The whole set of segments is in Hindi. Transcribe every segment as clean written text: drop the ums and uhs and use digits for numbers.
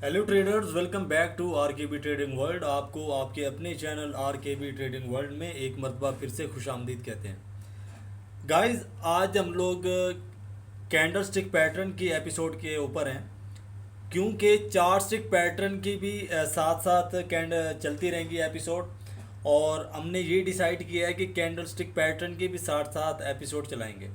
Hello traders, welcome back to R K B trading world. आपको आपके अपने channel R K B trading world में एक मरतबा फिर से खुशामदीद कहते हैं। गाइस, आज हम लोग कैंडल स्टिक पैटर्न की एपिसोड के ऊपर हैं, क्योंकि चार स्टिक पैटर्न की भी साथ साथ कैंड चलती रहेंगी एपिसोड। और हमने ये डिसाइड किया है कि कैंडल स्टिक पैटर्न के भी साथ साथ एपिसोड चलाएंगे।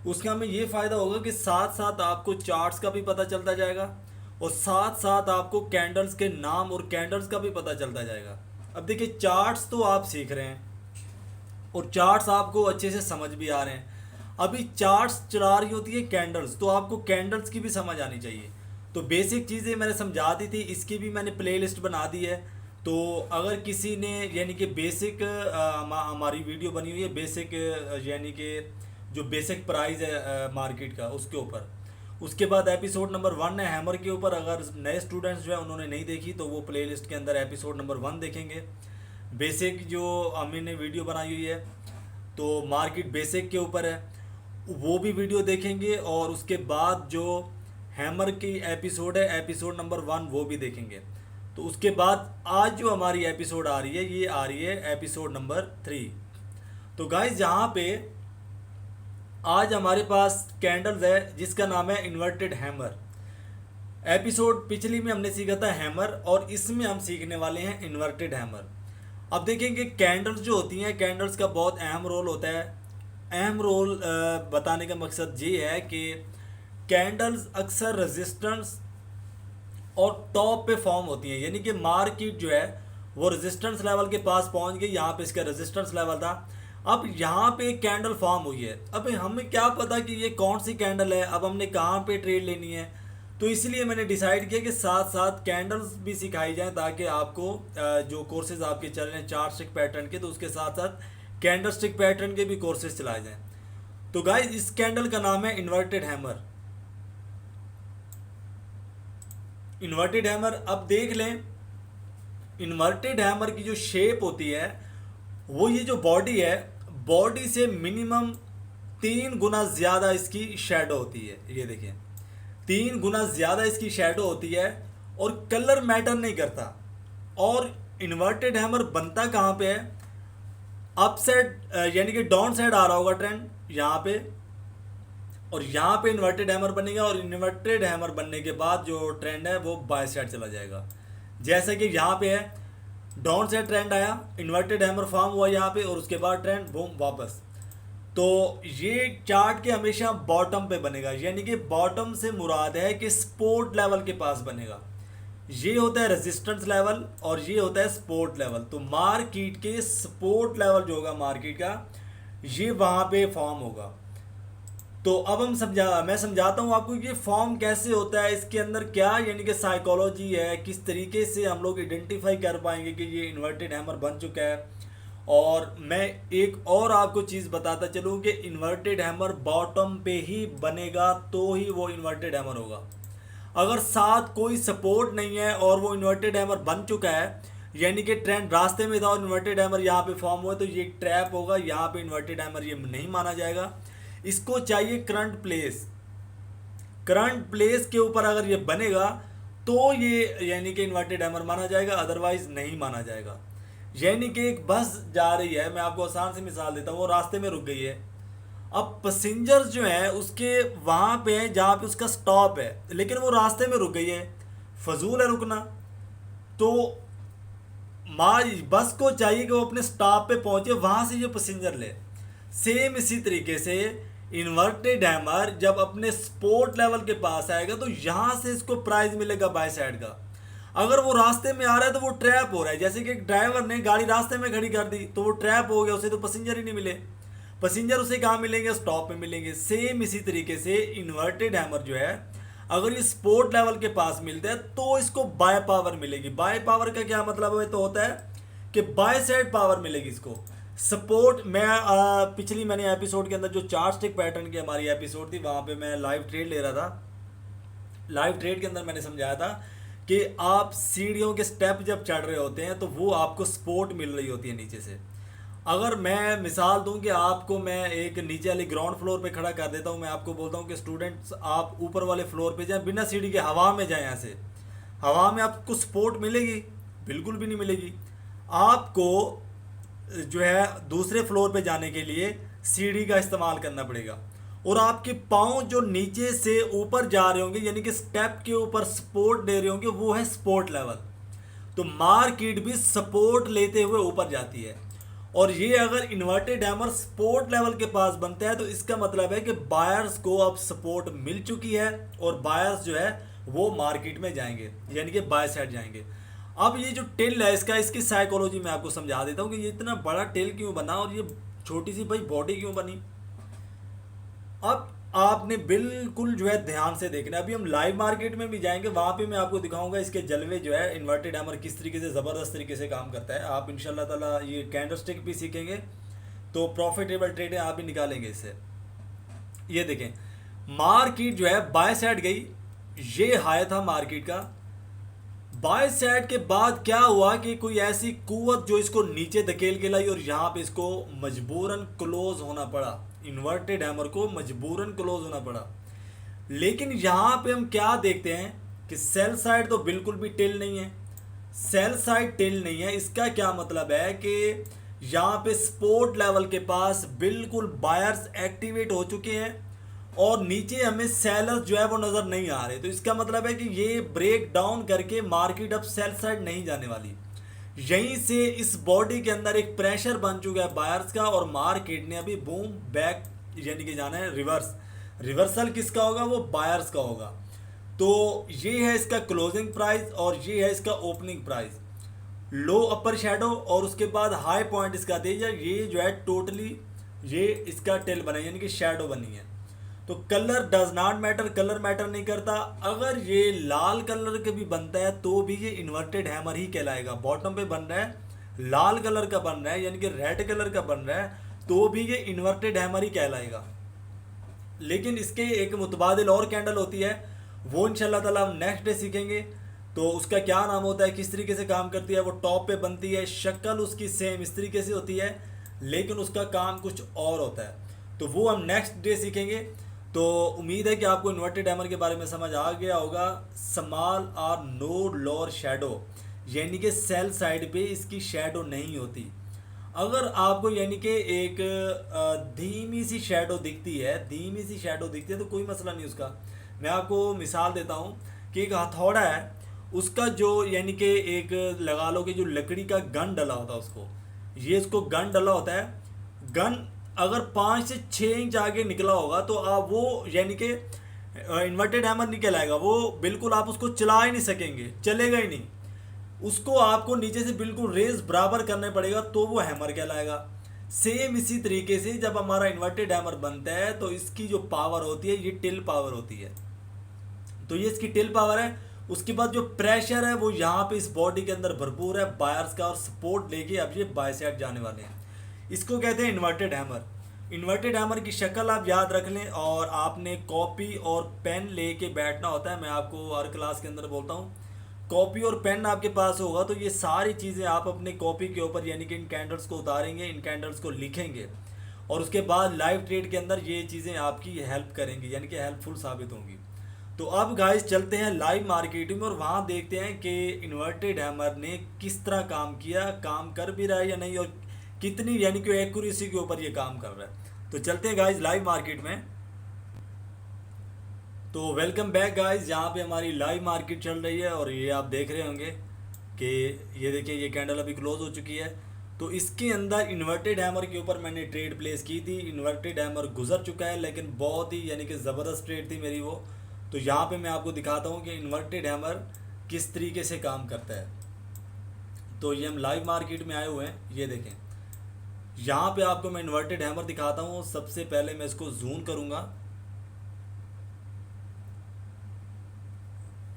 उसका हमें ये फ़ायदा होगा कि साथ साथ आपको चार्ट्स का भी पता चलता जाएगा और साथ साथ आपको कैंडल्स के नाम और कैंडल्स का भी पता चलता जाएगा। अब देखिए, चार्ट्स तो आप सीख रहे हैं और चार्ट्स आपको अच्छे से समझ भी आ रहे हैं। अभी चार्ट्स चला रही होती है कैंडल्स, तो आपको कैंडल्स की भी समझ आनी चाहिए। तो बेसिक चीज़ें मैंने समझा दी थी, इसकी भी मैंने प्लेलिस्ट बना दी है। तो अगर किसी ने यानी कि बेसिक हमारी वीडियो बनी हुई है बेसिक यानी कि जो बेसिक प्राइस है मार्केट का उसके ऊपर। उसके बाद एपिसोड नंबर 1 है हैमर के ऊपर। अगर नए स्टूडेंट्स जो है उन्होंने नहीं देखी तो वो प्लेलिस्ट के अंदर एपिसोड नंबर 1 देखेंगे। बेसिक जो हमने वीडियो बनाई हुई है तो मार्केट बेसिक के ऊपर है, वो भी वीडियो देखेंगे। और उसके बाद जो हैमर की एपिसोड है एपिसोड नंबर 1 वो भी देखेंगे। तो उसके बाद आज जो हमारी एपिसोड आ रही है ये आ रही है एपिसोड नंबर 3। तो गाइज, यहाँ पे आज हमारे पास कैंडल्स है जिसका नाम है इन्वर्टेड हैमर। एपिसोड पिछली में हमने सीखा था हैमर और इसमें हम सीखने वाले हैं इन्वर्टेड हैमर। अब देखेंगे कैंडल्स जो होती हैं, कैंडल्स का बहुत अहम रोल होता है। अहम रोल बताने का मकसद ये है कि कैंडल्स अक्सर रेजिस्टेंस और टॉप पे फॉर्म होती हैं, यानी कि मार्केट जो है वो रेजिस्टेंस लेवल के पास पहुंच गई। यहाँ पे इसका रेजिस्टेंस लेवल था, अब यहाँ पे एक कैंडल फॉर्म हुई है। अब हमें क्या पता कि ये कौन सी कैंडल है, अब हमने कहाँ पे ट्रेड लेनी है। तो इसलिए मैंने डिसाइड किया कि साथ साथ कैंडल्स भी सिखाई जाएं ताकि आपको जो कोर्सेज आपके चल रहे हैं चार स्टिक पैटर्न के, तो उसके साथ साथ कैंडल स्टिक पैटर्न के भी कोर्सेज चलाए जाएं। तो गाइस, इस कैंडल का नाम है इन्वर्टेड हैमर। इन्वर्टेड हैमर, अब देख लें इन्वर्टेड हैमर की जो शेप होती है वो ये जो बॉडी है, बॉडी से मिनिमम 3 गुना ज़्यादा इसकी शेडो होती है। ये देखें, 3 गुना ज़्यादा इसकी शेडो होती है और कलर मैटर नहीं करता। और इन्वर्टेड हैमर बनता कहाँ पे है, अप साइड यानी कि डाउन साइड आ रहा होगा ट्रेंड यहाँ पे, और यहाँ पे इन्वर्टेड हैमर बनेगा और इन्वर्टेड हैमर बनने के बाद जो ट्रेंड है वो बाय साइड चला जाएगा। जैसे कि यहाँ पे है, डाउन साइड ट्रेंड आया, इन्वर्टेड हैमर फॉर्म हुआ यहाँ पे और उसके बाद ट्रेंड बूम वापस। तो ये चार्ट के हमेशा बॉटम पे बनेगा, यानी कि बॉटम से मुराद है कि सपोर्ट लेवल के पास बनेगा। ये होता है रेजिस्टेंस लेवल और ये होता है सपोर्ट लेवल। तो मार्केट के सपोर्ट लेवल जो होगा मार्केट का, ये वहाँ पे फॉर्म होगा। तो अब मैं समझाता हूँ आपको ये फॉर्म कैसे होता है, इसके अंदर क्या यानी कि साइकोलॉजी है, किस तरीके से हम लोग आइडेंटिफाई कर पाएंगे कि ये इन्वर्टेड हैमर बन चुका है। और मैं एक और आपको चीज़ बताता चलूँ कि इन्वर्टेड हैमर बॉटम पे ही बनेगा तो ही वो इन्वर्टेड हैमर होगा। अगर साथ कोई सपोर्ट नहीं है और वो इन्वर्टेड हैमर बन चुका है, यानी कि ट्रेंड रास्ते में था और इन्वर्टेड हैमर यहाँ पे फॉर्म हुआ, तो ये ट्रैप होगा। यहाँ पे इन्वर्टेड हैमर ये नहीं माना जाएगा। इसको चाहिए करंट प्लेस। करंट प्लेस के ऊपर अगर ये बनेगा तो ये यानी कि इन्वर्टेड हैमर माना जाएगा, अदरवाइज नहीं माना जाएगा। यानी कि एक बस जा रही है, मैं आपको आसान से मिसाल देता हूँ, वो रास्ते में रुक गई है। अब पैसेंजर्स जो है उसके वहाँ पे है जहाँ पे उसका स्टॉप है, लेकिन वो रास्ते में रुक गई है, फजूल है रुकना। तो बस को चाहिए कि वो अपने स्टॉप पे पहुँचे, वहाँ से ये पैसेंजर ले। सेम इसी तरीके से इन्वर्टेड हैमर जब अपने सपोर्ट लेवल के पास आएगा तो यहाँ से इसको प्राइस मिलेगा बाय साइड का। अगर वो रास्ते में आ रहा है तो वो ट्रैप हो रहा है। जैसे कि एक ड्राइवर ने गाड़ी रास्ते में खड़ी कर दी तो वो ट्रैप हो गया, उसे तो पैसेंजर ही नहीं मिले। पैसेंजर उसे कहाँ मिलेंगे, स्टॉप में मिलेंगे। सेम इसी तरीके से इन्वर्टेड हैमर जो है अगर ये सपोर्ट लेवल के पास मिलता है तो इसको बाय पावर मिलेगी। बाय पावर का क्या मतलब है, तो होता है कि बाय साइड पावर मिलेगी इसको। सपोर्ट मैं मैंने एपिसोड के अंदर जो चार स्टिक पैटर्न की हमारी एपिसोड थी वहाँ पे मैं लाइव ट्रेड ले रहा था। लाइव ट्रेड के अंदर मैंने समझाया था कि आप सीढ़ियों के स्टेप जब चढ़ रहे होते हैं तो वो आपको सपोर्ट मिल रही होती है नीचे से। अगर मैं मिसाल दूं कि आपको मैं एक नीचे वाले ग्राउंड फ्लोर पे खड़ा कर देता हूं, मैं आपको बोलता हूं कि स्टूडेंट्स आप ऊपर वाले फ्लोर पे जाएं, बिना सीढ़ी के हवा में जाएं यहाँ से, हवा में आपको सपोर्ट मिलेगी? बिल्कुल भी नहीं मिलेगी। आपको जो है दूसरे फ्लोर पे जाने के लिए सीढ़ी का इस्तेमाल करना पड़ेगा, और आपके पाँव जो नीचे से ऊपर जा रहे होंगे यानी कि स्टेप के ऊपर सपोर्ट दे रहे होंगे, वो है सपोर्ट लेवल। तो मार्केट भी सपोर्ट लेते हुए ऊपर जाती है, और ये अगर इन्वर्टेड हैमर सपोर्ट लेवल के पास बनता है तो इसका मतलब है कि बायर्स को अब सपोर्ट मिल चुकी है, और बायर्स जो है वो मार्केट में जाएंगे, यानी कि बाय साइड जाएंगे। अब ये जो टिल है इसकी साइकोलॉजी मैं आपको समझा देता हूँ कि ये इतना बड़ा टिल क्यों बना और ये छोटी सी भाई बॉडी क्यों बनी। अब आपने बिल्कुल जो है ध्यान से देखना है। अभी हम लाइव मार्केट में भी जाएंगे, वहां पे मैं आपको दिखाऊंगा इसके जलवे जो है इन्वर्टेड हैमर किस तरीके से ज़बरदस्त तरीके से काम करता है। आप इंशाल्लाह ताला ये कैंडलस्टिक भी सीखेंगे तो प्रॉफिटेबल ट्रेडें आप भी निकालेंगे इससे। ये देखें, मार्केट जो है बाय साइड गई, ये हाई था मार्केट का। बाय साइड के बाद क्या हुआ कि कोई ऐसी कुव्वत जो इसको नीचे धकेल के लाई, और यहाँ पे इसको मजबूरन क्लोज होना पड़ा, इन्वर्टेड हैमर को मजबूरन क्लोज होना पड़ा। लेकिन यहाँ पे हम क्या देखते हैं कि सेल साइड तो बिल्कुल भी टिल नहीं है, सेल साइड टिल नहीं है। इसका क्या मतलब है कि यहाँ पे सपोर्ट लेवल के पास बिल्कुल बायर्स एक्टिवेट हो चुके हैं, और नीचे हमें सेलर्स जो है वो नज़र नहीं आ रहे। तो इसका मतलब है कि ये ब्रेक डाउन करके मार्केट अब सेल साइड नहीं जाने वाली। यहीं से इस बॉडी के अंदर एक प्रेशर बन चुका है बायर्स का, और मार्केट ने अभी बूम बैक यानी कि जाना है रिवर्स। रिवर्सल किसका होगा? वो बायर्स का होगा। तो ये है इसका क्लोजिंग प्राइस और ये है इसका ओपनिंग प्राइस। लो अपर शेडो और उसके बाद हाई पॉइंट इसका दे दिया। ये जो है टोटली ये इसका टेल बना यानी कि शेडो बनी है। तो colour does not matter, colour matter नहीं करता। अगर ये लाल कलर के भी बनता है तो भी ये इन्वर्टेड हैमर ही कहलाएगा। बॉटम पे बन रहा है लाल कलर का बन रहा है यानी कि रेड कलर का बन रहा है तो भी ये इन्वर्टेड हैमर ही कहलाएगा। लेकिन इसके एक मुतबादिल और कैंडल होती है, वो इंशाल्लाह ताला हम नेक्स्ट डे सीखेंगे। तो उसका क्या नाम होता है, किस तरीके से काम करती है, वो टॉप पे बनती है, शक्ल उसकी सेम इस तरीके से होती है, लेकिन उसका काम कुछ और होता है। तो वो हम नेक्स्ट डे सीखेंगे। तो उम्मीद है कि आपको इन्वर्टेड हैमर के बारे में समझ आ गया होगा। स्मॉल और नो लोअर शेडो यानी कि सेल साइड पे इसकी शेडो नहीं होती। अगर आपको यानी कि एक धीमी सी शेडो दिखती है, धीमी सी शेडो दिखती है तो कोई मसला नहीं उसका। मैं आपको मिसाल देता हूँ कि एक हथौड़ा है, उसका जो यानी कि एक लगा लो कि जो लकड़ी का गन डला होता है उसको, ये इसको गन डला होता है। गन अगर 5 से 6 इंच आगे निकला होगा तो आप वो यानी कि इन्वर्टेड हैमर नहीं कहलाएगा। वो बिल्कुल आप उसको चला ही नहीं सकेंगे, चलेगा ही नहीं। उसको आपको नीचे से बिल्कुल रेस बराबर करने पड़ेगा तो वो हैमर कहलाएगा। सेम इसी तरीके से जब हमारा इन्वर्टेड हैमर बनता है तो इसकी जो पावर होती है ये टिल पावर होती है। तो ये इसकी टिल पावर है। उसके बाद जो प्रेशर है वो यहाँ पे इस बॉडी के अंदर भरपूर है बायर्स का, और सपोर्ट लेके अब ये बाय साइड जाने वाले हैं। इसको कहते हैं इन्वर्टेड हैमर। इन्वर्टेड हैमर की शक्ल आप याद रख लें, और आपने कॉपी और पेन लेके बैठना होता है। मैं आपको हर क्लास के अंदर बोलता हूँ, कॉपी और पेन आपके पास होगा तो ये सारी चीज़ें आप अपने कॉपी के ऊपर यानी कि इन कैंडल्स को उतारेंगे, इन कैंडल्स को लिखेंगे, और उसके बाद लाइव ट्रेड के अंदर ये चीज़ें आपकी हेल्प करेंगी यानी कि हेल्पफुल साबित होंगी। तो अब गाइस चलते हैं लाइव मार्केट में और वहाँ देखते हैं कि इन्वर्टेड हैमर ने किस तरह काम किया, काम कर भी रहा है या नहीं, और कितनी यानी कि एक्यूरेसी के ऊपर ये काम कर रहा है। तो चलते हैं गाइस लाइव मार्केट में। तो वेलकम बैक गाइस, यहाँ पे हमारी लाइव मार्केट चल रही है, और ये आप देख रहे होंगे कि ये देखिए ये कैंडल अभी क्लोज हो चुकी है। तो इसके अंदर इन्वर्टेड हैमर के ऊपर मैंने ट्रेड प्लेस की थी। इन्वर्टेड हैमर गुजर चुका है, लेकिन बहुत ही यानी कि ज़बरदस्त ट्रेड थी मेरी वो। तो यहाँ पे मैं आपको दिखाता हूँ कि इन्वर्टेड हैमर किस तरीके से काम करता है। तो ये हम लाइव मार्केट में आए हुए हैं, ये देखें। यहाँ पे आपको मैं इन्वर्टेड हैमर दिखाता हूँ। सबसे पहले मैं इसको जूम करूँगा,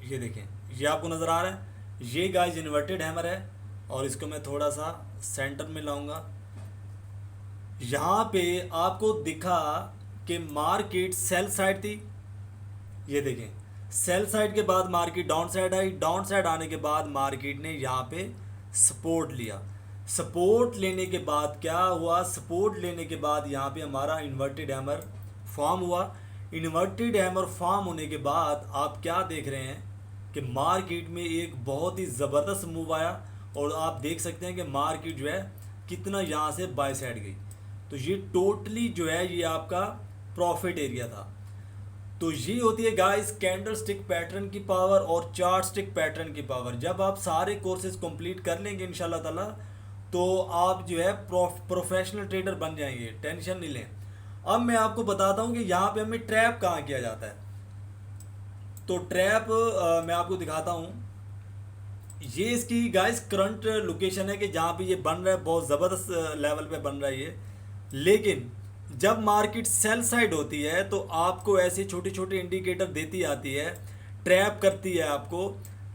ये देखें, ये आपको नज़र आ रहा है। ये गाइस इन्वर्टेड हैमर है, और इसको मैं थोड़ा सा सेंटर में लाऊंगा। यहाँ पे आपको दिखा कि मार्केट सेल साइड थी, ये देखें। सेल साइड के बाद market down side I, down side आने के बाद मार्केट ने यहाँ पे सपोर्ट लिया। सपोर्ट लेने के बाद क्या हुआ, सपोर्ट लेने के बाद यहाँ पे हमारा इन्वर्टेड हैमर फॉर्म हुआ। इन्वर्टेड हैमर फॉर्म होने के बाद आप क्या देख रहे हैं कि मार्केट में एक बहुत ही ज़बरदस्त मूव आया और आप देख सकते हैं कि मार्केट जो है कितना यहाँ से बाय साइड गई। तो ये टोटली जो है ये आपका प्रॉफिट एरिया था। तो ये होती है गाइस कैंडल स्टिक पैटर्न की पावर और चार्ट स्टिक पैटर्न की पावर। जब आप सारे कोर्सेज कंप्लीट कर लेंगे इंशाल्लाह ताला तो आप जो है प्रोफेशनल ट्रेडर बन जाएंगे, टेंशन नहीं लें। अब मैं आपको बताता हूँ कि यहाँ पे हमें ट्रैप कहाँ किया जाता है। तो ट्रैप मैं आपको दिखाता हूँ। ये इसकी गाइस करंट लोकेशन है कि जहाँ पे ये बन रहा है, बहुत ज़बरदस्त लेवल पे बन रहा है ये। लेकिन जब मार्केट सेल साइड होती है तो आपको ऐसे छोटे छोटे इंडिकेटर देती आती है, ट्रैप करती है आपको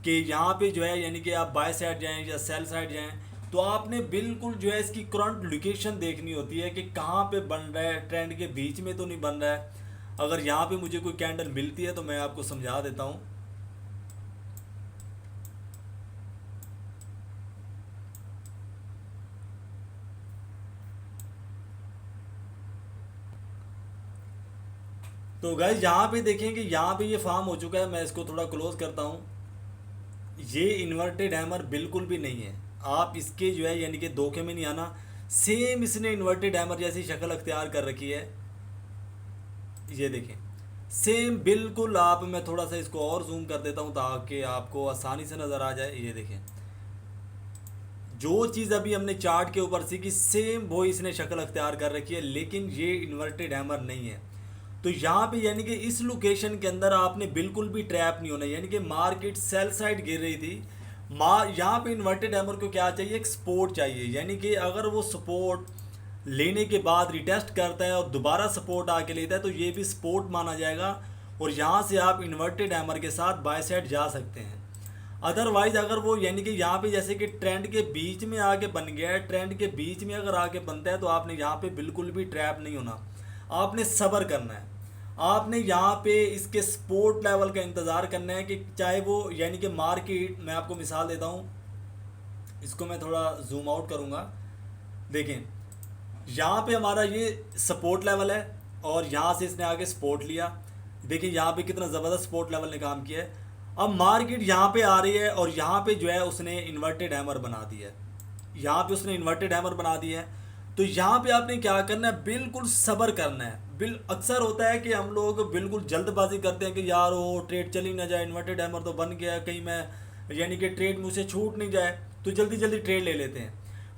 कि यहाँ पे जो है यानी कि आप बाय साइड जाएं या सेल साइड जाएं। तो आपने बिल्कुल जो है इसकी करंट लोकेशन देखनी होती है कि कहाँ पे बन रहा है, ट्रेंड के बीच में तो नहीं बन रहा है। अगर यहाँ पे मुझे कोई कैंडल मिलती है तो मैं आपको समझा देता हूँ। तो गाइस यहाँ पे देखें कि यहाँ पे ये फॉर्म हो चुका है। मैं इसको थोड़ा क्लोज करता हूँ। ये इन्वर्टेड हैमर बिल्कुल भी नहीं है, आप इसके जो है यानी कि धोखे में नहीं आना। सेम इसने इन्वर्टेड हैमर जैसी शक्ल अख्तियार कर रखी है, ये देखें सेम बिल्कुल। आप मैं थोड़ा सा इसको और जूम कर देता हूँ ताकि आपको आसानी से नज़र आ जाए। ये देखें जो चीज़ अभी हमने चार्ट के ऊपर सीखी सेम वो इसने शक्ल अख्तियार कर रखी है, लेकिन ये इन्वर्टेड हैमर नहीं है। तो यहाँ पे यानी कि इस लोकेशन के अंदर आपने बिल्कुल भी ट्रैप नहीं होना। यानी कि मार्केट सेल साइड गिर रही थी, यहाँ पे इन्वर्टेड हैमर को क्या चाहिए, एक सपोर्ट चाहिए। यानी कि अगर वो सपोर्ट लेने के बाद रिटेस्ट करता है और दोबारा सपोर्ट आके लेता है तो ये भी सपोर्ट माना जाएगा और यहाँ से आप इन्वर्टेड हैमर के साथ बाय साइड जा सकते हैं। अदरवाइज अगर वो यानी कि यहाँ पे जैसे कि ट्रेंड के बीच में आके बन गया है, ट्रेंड के बीच में अगर आके बनता है तो आपने यहाँ पे बिल्कुल भी ट्रैप नहीं होना, आपने सब्र करना है। आपने यहाँ पे इसके सपोर्ट लेवल का इंतज़ार करना है कि चाहे वो यानी कि मार्केट, मैं आपको मिसाल देता हूँ, इसको मैं थोड़ा जूम आउट करूँगा। देखें यहाँ पे हमारा ये सपोर्ट लेवल है और यहाँ से इसने आगे सपोर्ट लिया। देखिए यहाँ पे कितना ज़बरदस्त सपोर्ट लेवल ने काम किया है। अब मार्केट यहाँ पे आ रही है और यहाँ पे जो है उसने इन्वर्टेड हैमर बना दिया है। यहाँ पे उसने इन्वर्टेड हैमर बना दिया है। तो यहाँ पे आपने क्या करना है, बिल्कुल सब्र करना है। अक्सर होता है कि हम लोग बिल्कुल जल्दबाजी करते हैं कि यार वो ट्रेड चली ना जाए, इन्वर्टेड हैमर तो बन गया, कहीं मैं यानी कि ट्रेड मुझसे छूट नहीं जाए, तो जल्दी जल्दी ट्रेड ले लेते हैं।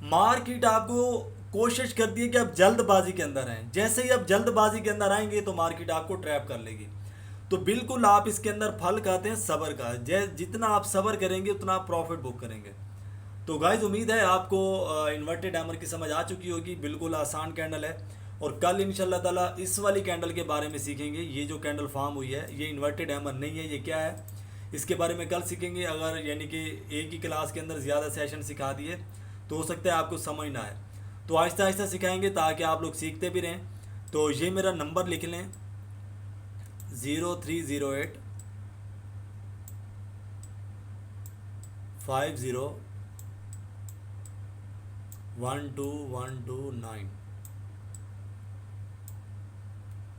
मार्केट आपको कोशिश करती है कि आप जल्दबाजी के अंदर आएँ। जैसे ही आप जल्दबाजी के अंदर आएंगे तो मार्केट आपको ट्रैप कर लेगी। तो बिल्कुल आप इसके अंदर फल कहते हैं सब्र का, जितना आप सब्र करेंगे उतना आप प्रॉफिट बुक करेंगे। तो गाइज उम्मीद है आपको इन्वर्टेड हैमर की समझ आ चुकी होगी। बिल्कुल आसान कैंडल है और कल इंशाल्लाह ताला इस वाली कैंडल के बारे में सीखेंगे। ये जो कैंडल फॉर्म हुई है ये इन्वर्टेड हैमर नहीं है, ये क्या है इसके बारे में कल सीखेंगे। अगर यानी कि एक ही क्लास के अंदर ज़्यादा सेशन सिखा दिए तो हो सकता है आपको समझ ना आए, तो आहिस्ता आहिस्ता सिखाएंगे ताकि आप लोग सीखते भी रहें। तो ये मेरा नंबर लिख लें 0308 50 12 129।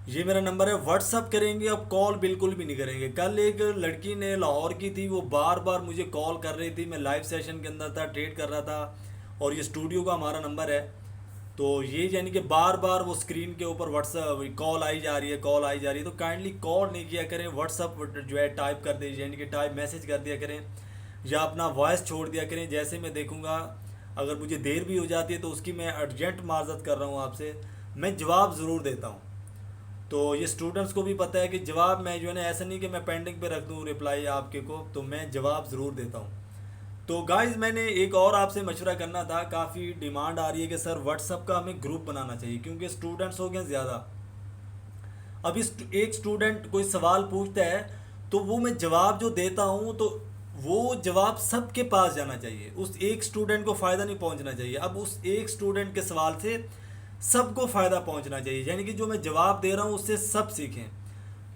ये मेरा नंबर है। व्हाट्सअप करेंगे, अब कॉल बिल्कुल भी नहीं करेंगे। कल एक लड़की ने लाहौर की थी, वो बार बार मुझे कॉल कर रही थी, मैं लाइव सेशन के अंदर था, ट्रेड कर रहा था और ये स्टूडियो का हमारा नंबर है। तो ये यानी कि बार बार वो स्क्रीन के ऊपर व्हाट्सअप कॉल आई जा रही है, कॉल आई जा रही है। तो काइंडली कॉल नहीं किया करें, व्हाट्सअप जो है टाइप कर दीजिए, यानी कि टाइप मैसेज कर दिया करें या अपना वॉइस छोड़ दिया करें। जैसे मैं देखूंगा अगर मुझे देर भी हो जाती है तो उसकी मैं अर्जेंट माजरत कर रहा हूँ आपसे, मैं जवाब ज़रूर देता हूँ। तो ये स्टूडेंट्स को भी पता है कि जवाब मैं जो है ना ऐसा नहीं कि मैं पेंडिंग पे रख दूँ रिप्लाई आपके को, तो मैं जवाब ज़रूर देता हूँ। तो गाइज़ मैंने एक और आपसे मशवरा करना था, काफ़ी डिमांड आ रही है कि सर व्हाट्सअप का हमें ग्रुप बनाना चाहिए क्योंकि स्टूडेंट्स हो गए ज़्यादा। अब इस एक स्टूडेंट कोई सवाल पूछता है तो वो मैं जवाब जो देता हूँ तो वो जवाब सबके पास जाना चाहिए, उस एक स्टूडेंट को फ़ायदा नहीं पहुँचना चाहिए। अब उस एक स्टूडेंट के सवाल से सबको फ़ायदा पहुँचना चाहिए, यानी कि जो मैं जवाब दे रहा हूँ उससे सब सीखें।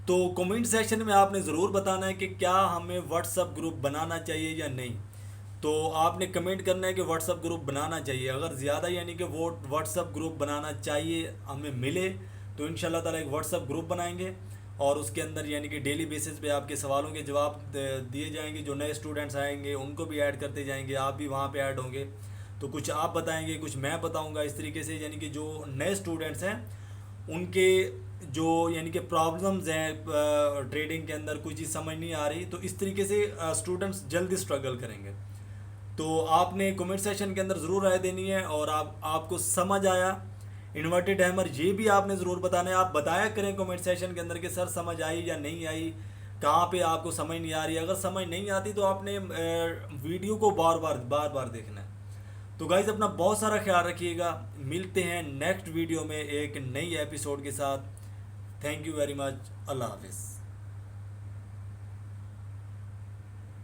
तो कमेंट सेक्शन में आपने ज़रूर बताना है कि क्या हमें व्हाट्सअप ग्रुप बनाना चाहिए या नहीं। तो आपने कमेंट करना है कि व्हाट्सअप ग्रुप बनाना चाहिए। अगर ज़्यादा यानी कि वो व्हाट्सअप ग्रुप बनाना चाहिए हमें मिले तो इंशाल्लाह ताला एक व्हाट्सअप ग्रुप बनाएंगे और उसके अंदर यानी कि डेली बेसिस पे आपके सवालों के जवाब दिए जाएंगे। जो नए स्टूडेंट्स आएंगे उनको भी ऐड करते जाएंगे, आप भी वहाँ पे ऐड होंगे। तो कुछ आप बताएंगे, कुछ मैं बताऊंगा, इस तरीके से यानी कि जो नए स्टूडेंट्स हैं उनके जो यानी कि प्रॉब्लम्स हैं ट्रेडिंग के अंदर, कोई चीज़ समझ नहीं आ रही, तो इस तरीके से स्टूडेंट्स जल्दी स्ट्रगल करेंगे। तो आपने कमेंट सेशन के अंदर ज़रूर राय देनी है, और आपको समझ आया इन्वर्टेड हैमर ये भी आपने ज़रूर बताना है। आप बताया करें कमेंट सेशन के अंदर कि सर समझ आई या नहीं आई, कहाँ पे आपको समझ नहीं आ रही। अगर समझ नहीं आती तो आपने वीडियो को बार बार देखना है। तो गाइज़ अपना बहुत सारा ख्याल रखिएगा, मिलते हैं नेक्स्ट वीडियो में एक नई एपिसोड के साथ। थैंक यू वेरी मच, अल्लाह हाफिज़।